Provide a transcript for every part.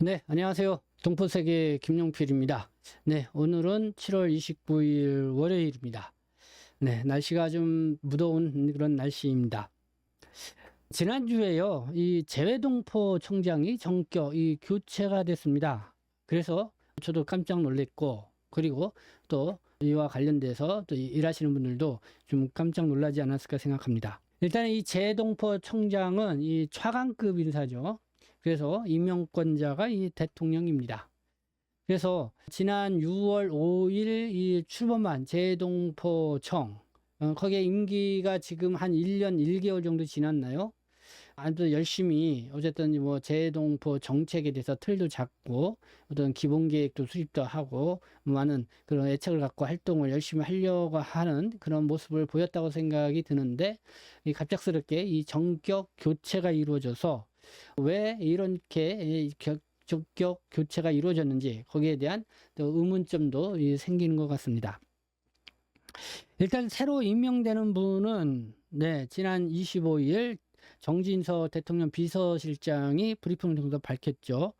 네, 안녕하세요. 동포세계 김용필입니다. 네, 오늘은 7월 29일 월요일입니다. 네, 날씨가 좀 무더운 그런 날씨입니다. 지난주에요, 이 재외동포 청장이 전격 교체가 됐습니다. 그래서 저도 깜짝 놀랐고, 그리고 또 이와 관련돼서 또 일하시는 분들도 좀 깜짝 놀라지 않았을까 생각합니다. 일단 이 재동포 청장은 이 차관급 인사죠. 그래서 임명권자가 이 대통령입니다. 그래서 지난 6월 5일 이 출범한 재동포청, 거기에 임기가 지금 한 1년 1개월 정도 지났나요? 아주 열심히 어쨌든 뭐 재동포 정책에 대해서 틀도 잡고 어떤 기본 계획도 수립도 하고 많은 그런 애착을 갖고 활동을 열심히 하려고 하는 그런 모습을 보였다고 생각이 드는데, 이 갑작스럽게 이 정격 교체가 이루어져서 왜 이렇게 전격 교체가 이루어졌는지 거기에 대한 또 의문점도 생기는 것 같습니다. 일단 새로 임명되는 분은 지난 25일 정진서 대통령 비서실장이 브리핑을 통해서 밝혔죠.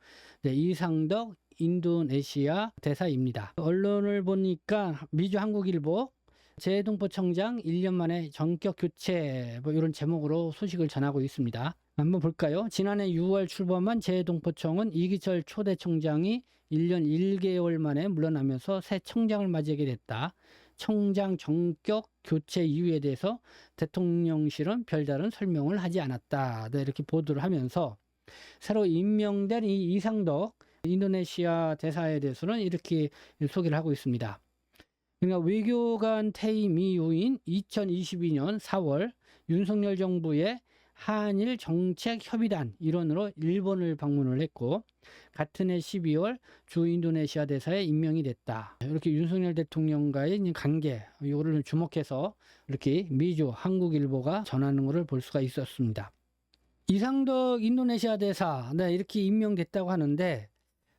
이상덕 인도네시아 대사입니다. 언론을 보니까 미주 한국일보 재동포청장 1년 만에 전격 교체 뭐 이런 제목으로 소식을 전하고 있습니다. 한번 볼까요? 지난해 6월 출범한 재동포청은 이기철 초대 청장이 1년 1개월 만에 물러나면서 새 청장을 맞이하게 됐다. 청장 전격 교체 이유에 대해서 대통령실은 별다른 설명을 하지 않았다. 이렇게 보도를 하면서 새로 임명된 이 이상덕 인도네시아 대사에 대해서는 이렇게 소개를 하고 있습니다. 그러니까 외교관 퇴임 이후인 2022년 4월 윤석열 정부의 한일 정책협의단 일원으로 일본을 방문을 했고, 같은 해 12월 주 인도네시아 대사에 임명이 됐다. 이렇게 윤석열 대통령과의 관계, 이거를 주목해서 이렇게 미주 한국일보가 전하는 것을 볼 수가 있었습니다. 이상덕 인도네시아 대사, 이렇게 임명됐다고 하는데,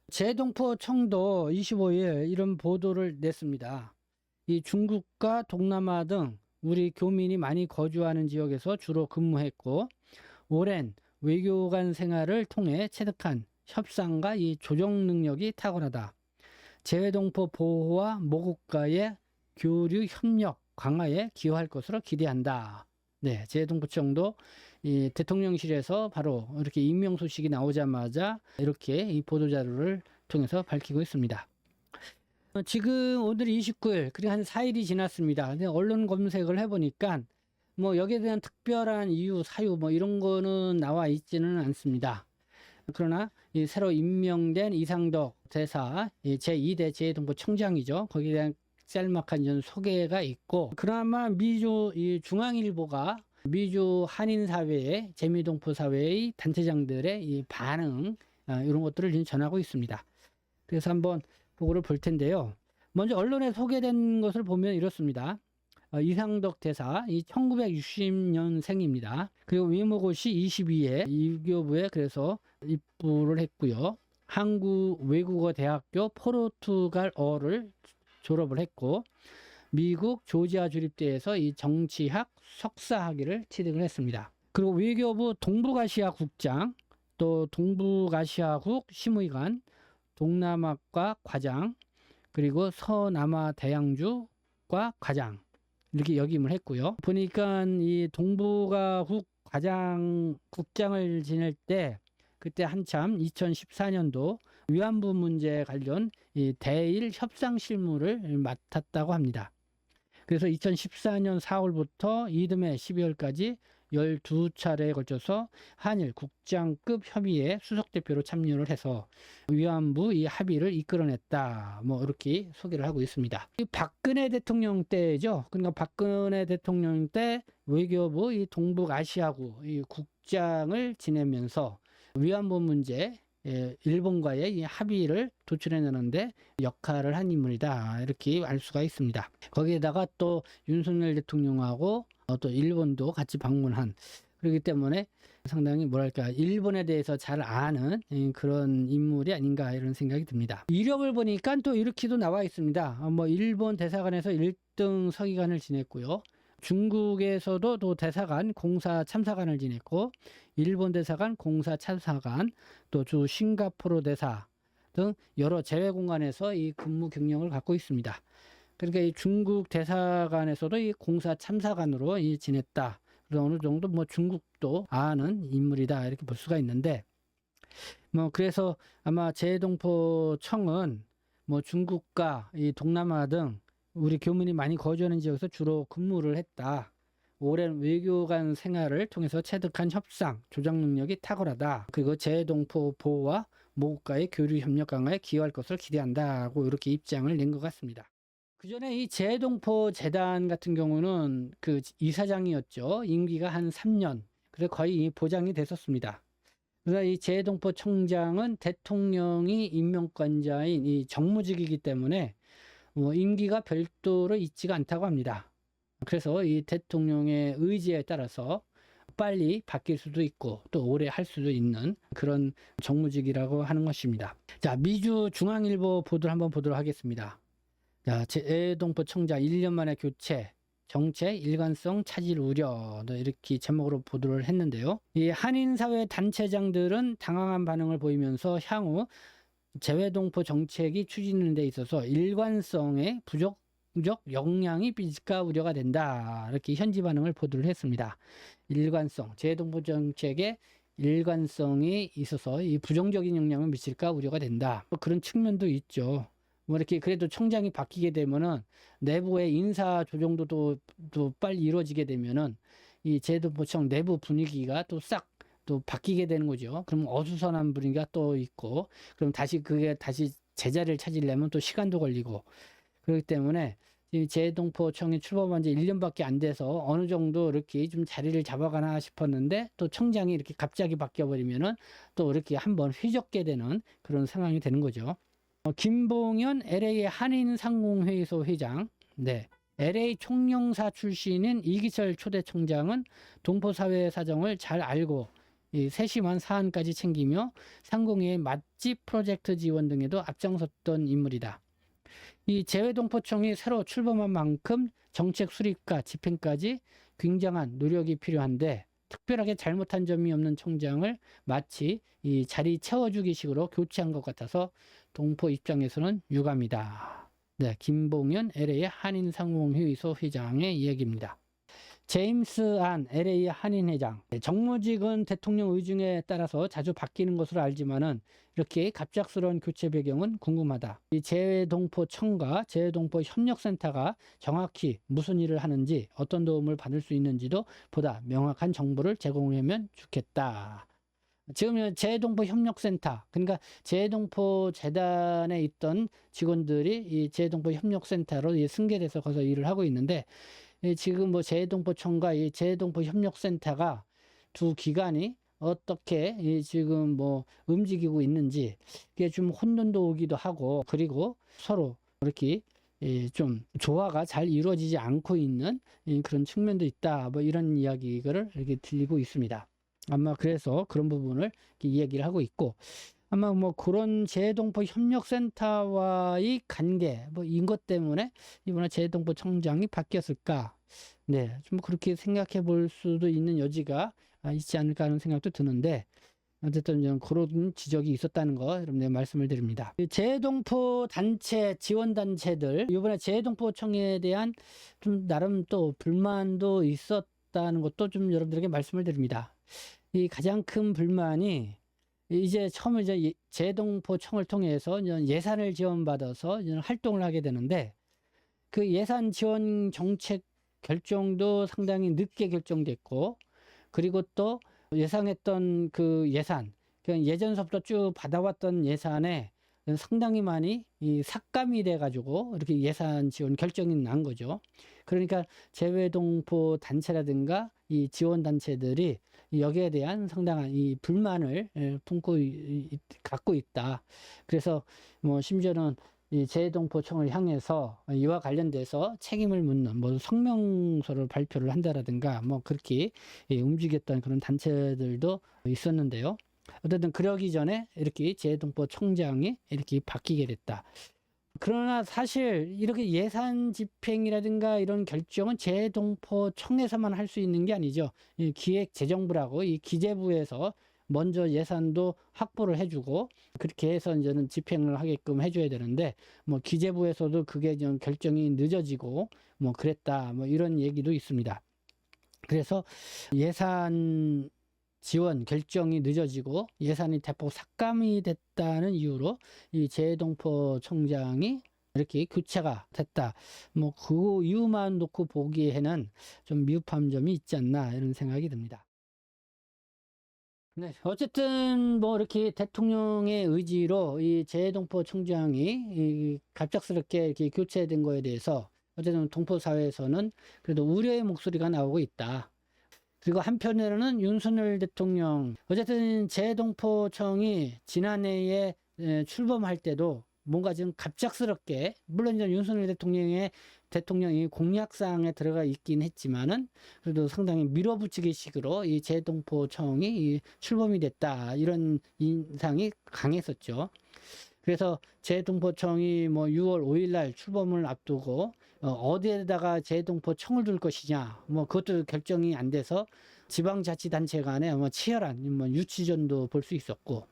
재동포 청도 25일 이런 보도를 냈습니다. 이 중국과 동남아 등 우리 교민이 많이 거주하는 지역에서 주로 근무했고, 오랜 외교관 생활을 통해 체득한 협상과 이 조정 능력이 탁월하다. 재외동포 보호와 모국과의 교류 협력 강화에 기여할 것으로 기대한다. 재외동포청도 이 대통령실에서 바로 이렇게 임명 소식이 나오자마자 이렇게 이 보도자료를 통해서 밝히고 있습니다. 지금 오늘 29일, 그리고 한 4일이 지났습니다. 근데 언론 검색을 해보니까 뭐 여기에 대한 특별한 이유, 사유 뭐 이런 거는 나와 있지는 않습니다. 그러나 이 새로 임명된 이상덕 대사, 제2대 재동포 청장이죠. 거기에 대한 짤막한 전 소개가 있고, 그나마 미주 이 중앙일보가 미주 한인사회의 재미동포 사회의 단체장들의 이 반응, 이런 것들을 지금 전하고 있습니다. 그래서 한번 그거를 볼 텐데요. 먼저 언론에 소개된 것을 보면 이렇습니다. 이상덕 대사, 이 1960년생입니다. 그리고 외모고시 22회 이교부에 그래서 입부를 했고요. 한국 외국어 대학교 포르투갈어를 졸업을 했고, 미국 조지아 주립대에서 이 정치학 석사 학위를 취득을 했습니다. 그리고 외교부 동북아시아 국장, 또 동북아시아국 심의관, 동남아과 과장, 그리고 서남아 대양주과 과장, 이렇게 역임을 했고요. 보니까 이 동북아국 국장을 지낼 때 그때 한참 2014년도 위안부 문제 관련 이 대일 협상 실무를 맡았다고 합니다. 그래서 2014년 4월부터 이듬해 12월까지 12차례에 걸쳐서 한일 국장급 협의회 수석대표로 참여를 해서 위안부 이 합의를 이끌어냈다. 뭐 이렇게 소개를 하고 있습니다. 이 박근혜 대통령 때죠. 그러니까 박근혜 대통령 때 외교부 이 동북아시아국 이 국장을 지내면서 위안부 문제, 일본과의 이 합의를 도출해내는데 역할을 한 인물이다. 이렇게 알 수가 있습니다. 거기에다가 또 윤석열 대통령하고 또 일본도 같이 방문한, 그렇기 때문에 상당히 뭐랄까 일본에 대해서 잘 아는 그런 인물이 아닌가 이런 생각이 듭니다. 이력을 보니까 또 이렇게도 나와 있습니다. 뭐 일본 대사관에서 1등 서기관을 지냈고요. 중국에서도 또 대사관, 공사 참사관을 지냈고, 일본 대사관, 공사 참사관, 또 주 싱가포르 대사 등 여러 제외 공간에서 이 근무 경력을 갖고 있습니다. 그러니까 이 중국 대사관에서도 이 공사 참사관으로 이 지냈다. 그래서 어느 정도 뭐 중국도 아는 인물이다 이렇게 볼 수가 있는데, 뭐 그래서 아마 재동포 청은 뭐 중국과 이 동남아 등 우리 교민이 많이 거주하는 지역에서 주로 근무를 했다. 오랜 외교관 생활을 통해서 체득한 협상, 조작 능력이 탁월하다. 그리고 재동포 보호와 모국과의 교류 협력 강화에 기여할 것을 기대한다고 이렇게 입장을 낸 것 같습니다. 그 전에 이 재동포 재단 같은 경우는 그 이사장이었죠. 임기가 한 3년. 그래서 거의 보장이 됐었습니다. 그래서 이 재동포 청장은 대통령이 임명권자인 이 정무직이기 때문에 임기가 별도로 있지가 않다고 합니다. 그래서 이 대통령의 의지에 따라서 빨리 바뀔 수도 있고 또 오래 할 수도 있는 그런 정무직이라고 하는 것입니다. 자, 미주 중앙일보 보도를 한번 보도록 하겠습니다. 자, 재동포 청장 1년 만에 교체, 정책 일관성 차질 우려, 이렇게 제목으로 보도를 했는데요. 이 한인사회 단체장들은 당황한 반응을 보이면서 향후 재외동포 정책이 추진하는 데 있어서 일관성의 부족 영향이 빚을까 우려가 된다. 이렇게 현지 반응을 보도를 했습니다. 일관성, 재외동포 정책의 일관성이 있어서 이 부정적인 영향을 미칠까 우려가 된다. 뭐 그런 측면도 있죠. 뭐 이렇게 그래도 청장이 바뀌게 되면은 내부의 인사 조정도 또 빨리 이루어지게 되면은 이 재외동포청 내부 분위기가 또 싹 또 바뀌게 되는 거죠. 그럼 어수선한 분위기가 또 있고, 그럼 그게 다시 제자리를 찾으려면 또 시간도 걸리고, 그렇기 때문에 이 재동포청이 출범한 지 1년밖에 안 돼서 어느 정도 이렇게 좀 자리를 잡아가나 싶었는데 또 청장이 이렇게 갑자기 바뀌어버리면은 또 이렇게 한번 휘젓게 되는 그런 상황이 되는 거죠. 김봉현 LA 한인상공회의소 회장, 네. LA 총영사 출신인 이기철 초대 청장은 동포사회 사정을 잘 알고 이 세심한 사안까지 챙기며 상공회의 맛집 프로젝트 지원 등에도 앞장섰던 인물이다. 이 재외동포청이 새로 출범한 만큼 정책 수립과 집행까지 굉장한 노력이 필요한데 특별하게 잘못한 점이 없는 청장을 마치 이 자리 채워주기 식으로 교체한 것 같아서 동포 입장에서는 유감이다. 네, 김봉현 LA 한인상공회의소 회장의 이야기입니다. 제임스 안 LA 한인회장, 정무직은 대통령 의중에 따라서 자주 바뀌는 것으로 알지만은 이렇게 갑작스러운 교체 배경은 궁금하다. 이 재외동포청과 재외동포협력센터가 정확히 무슨 일을 하는지 어떤 도움을 받을 수 있는지도 보다 명확한 정보를 제공하면 좋겠다. 지금 재외동포협력센터, 그러니까 재외동포 재단에 있던 직원들이 이 재외동포협력센터로 승계돼서 거기서 일을 하고 있는데 지금 뭐 재외동포청과 이 재외동포협력센터가 두 기관이 어떻게 지금 뭐 움직이고 있는지 이게 좀 혼돈도 오기도 하고, 그리고 서로 이렇게 좀 조화가 잘 이루어지지 않고 있는 그런 측면도 있다. 뭐 이런 이야기를 이렇게 들리고 있습니다. 아마 그래서 그런 부분을 이야기를 하고 있고, 아마 뭐 그런 재외동포 협력센터와의 관계 뭐 이것 때문에 이번에 재외동포 청장이 바뀌었을까? 네, 좀 그렇게 생각해 볼 수도 있는 여지가 있지 않을까 하는 생각도 드는데, 어쨌든 그런 지적이 있었다는 거 여러분들 말씀을 드립니다. 재외동포 단체 지원 단체들 이번에 재외동포청에 대한 좀 나름 또 불만도 있었다는 것도 좀 여러분들에게 말씀을 드립니다. 이 가장 큰 불만이 이제 처음에 이제 재동포청을 통해서 예산을 지원받아서 활동을 하게 되는데 그 예산 지원 정책 결정도 상당히 늦게 결정됐고, 그리고 또 예상했던 그 예산, 예전서부터 쭉 받아왔던 예산에 상당히 많이 삭감이 돼가지고 이렇게 예산 지원 결정이 난 거죠. 그러니까 재외동포 단체라든가 이 지원 단체들이 여기에 대한 상당한 이 불만을 갖고 있다. 그래서 뭐 심지어는 이 재동포청을 향해서 이와 관련돼서 책임을 묻는 뭐 성명서를 발표를 한다라든가 뭐 그렇게 움직였던 그런 단체들도 있었는데요. 어쨌든 그러기 전에 이렇게 재동포청장이 이렇게 바뀌게 됐다. 그러나 사실 이렇게 예산 집행이라든가 이런 결정은 재동포청에서만 할 수 있는 게 아니죠. 이 기획재정부라고 이 기재부에서 먼저 예산도 확보를 해주고 그렇게 해서 이제는 집행을 하게끔 해줘야 되는데 뭐 기재부에서도 그게 좀 결정이 늦어지고 뭐 그랬다 뭐 이런 얘기도 있습니다. 그래서 예산 지원 결정이 늦어지고 예산이 대폭 삭감이 됐다는 이유로 이 재동포 청장이 이렇게 교체가 됐다. 뭐 그 이유만 놓고 보기에는 좀 미흡한 점이 있지 않나 이런 생각이 듭니다. 네, 어쨌든 뭐 이렇게 대통령의 의지로 이 재동포 청장이 이 갑작스럽게 이렇게 교체된 거에 대해서 어쨌든 동포 사회에서는 그래도 우려의 목소리가 나오고 있다. 그리고 한편으로는 윤석열 대통령 어쨌든 재동포청이 지난해에 출범할 때도 뭔가 좀 갑작스럽게 물론 이제 윤석열 대통령이 공약사항에 들어가 있긴 했지만은 그래도 상당히 밀어붙이기 식으로 이 재동포청이 이 출범이 됐다 이런 인상이 강했었죠. 그래서 재동포청이 뭐 6월 5일 날 출범을 앞두고 어디에다가 재동포청을 둘 것이냐 뭐 그것도 결정이 안 돼서 지방자치단체 간에 뭐 치열한 뭐 유치전도 볼 수 있었고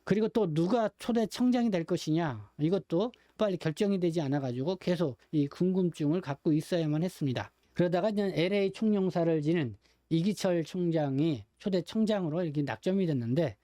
그리고 또 누가 초대 청장이 될 것이냐 이것도 빨리 결정이 되지 않아 가지고 계속 이 궁금증을 갖고 있어야만 했습니다. 그러다가 이제 LA 총영사를 지낸 이기철 총장이 초대 청장으로 이렇게 낙점이 됐는데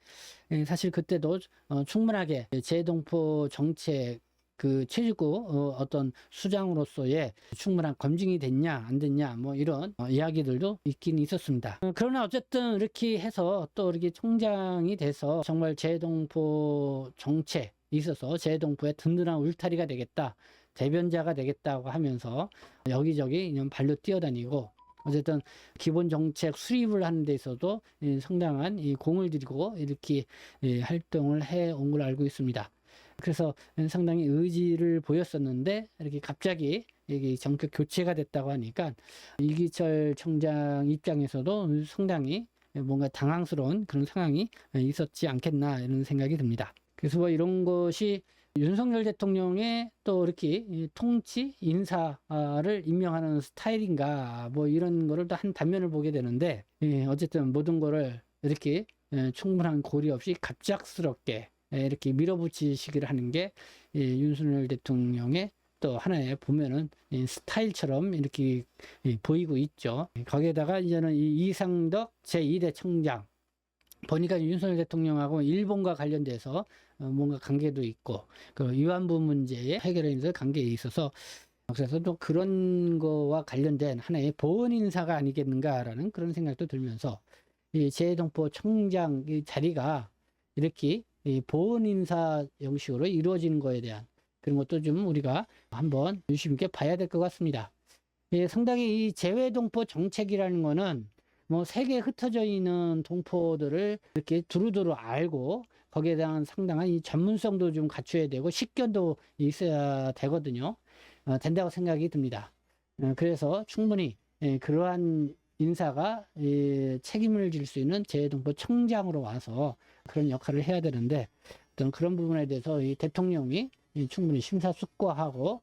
사실 그때도 충분하게 재동포 정책 그 최지구 어떤 수장으로서의 충분한 검증이 됐냐 안 됐냐 뭐 이런 이야기들도 있긴 있었습니다. 그러나 어쨌든 이렇게 해서 또 이렇게 총장이 돼서 정말 재동포 정책에 있어서 재동포의 든든한 울타리가 되겠다 대변자가 되겠다고 하면서 여기저기 그냥 발로 뛰어다니고 어쨌든 기본 정책 수립을 하는 데 있어도 상당한 공을 들이고 이렇게 활동을 해온 걸 알고 있습니다. 그래서 상당히 의지를 보였었는데 이렇게 갑자기 이게 정책 교체가 됐다고 하니까 이기철 청장 입장에서도 상당히 뭔가 당황스러운 그런 상황이 있었지 않겠나 이런 생각이 듭니다. 그래서 뭐 이런 것이 윤석열 대통령의 또 이렇게 통치 인사를 임명하는 스타일인가 뭐 이런 거를 또 한 단면을 보게 되는데 어쨌든 모든 거를 이렇게 충분한 고려 없이 갑작스럽게 이렇게 밀어붙이시기를 하는 게 윤석열 대통령의 또 하나의 보면은 스타일처럼 이렇게 보이고 있죠. 거기에다가 이제는 이 이상덕 제2대 청장 보니까 윤석열 대통령하고 일본과 관련돼서 뭔가 관계도 있고 그 위안부 문제의 해결에 있어서 관계에 있어서 그래서 또 그런 거와 관련된 하나의 보원 인사가 아니겠는가라는 그런 생각도 들면서 이 재동포 청장 이 자리가 이렇게 이 보원 인사 형식으로 이루어지는 거에 대한 그런 것도 좀 우리가 한번 유심 있게 봐야 될 것 같습니다. 상당히 이 재외동포 정책이라는 거는 뭐 세계에 흩어져 있는 동포들을 이렇게 두루두루 알고 거기에 대한 상당한 이 전문성도 좀 갖춰야 되고 식견도 있어야 되거든요. 된다고 생각이 듭니다. 그래서 충분히 그러한 인사가 책임을 질 수 있는 재외동포 청장으로 와서 그런 역할을 해야 되는데 어떤 그런 부분에 대해서 이 대통령이 충분히 심사숙고하고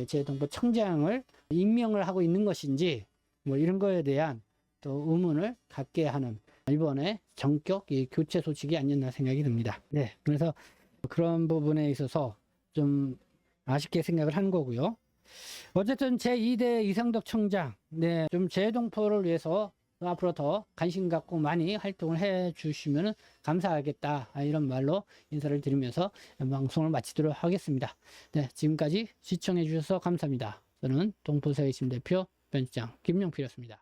재외동포 청장을 임명을 하고 있는 것인지 뭐 이런 거에 대한 또 의문을 갖게 하는 이번에 전격 교체 소식이 아니었나 생각이 듭니다. 네, 그래서 그런 부분에 있어서 좀 아쉽게 생각을 하는 거고요. 어쨌든 제2대 이상덕 청장, 네, 좀 재동포를 위해서 앞으로 더 관심 갖고 많이 활동을 해 주시면 감사하겠다. 이런 말로 인사를 드리면서 방송을 마치도록 하겠습니다. 네, 지금까지 시청해 주셔서 감사합니다. 저는 동포사회심 대표 변주장 김용필이었습니다.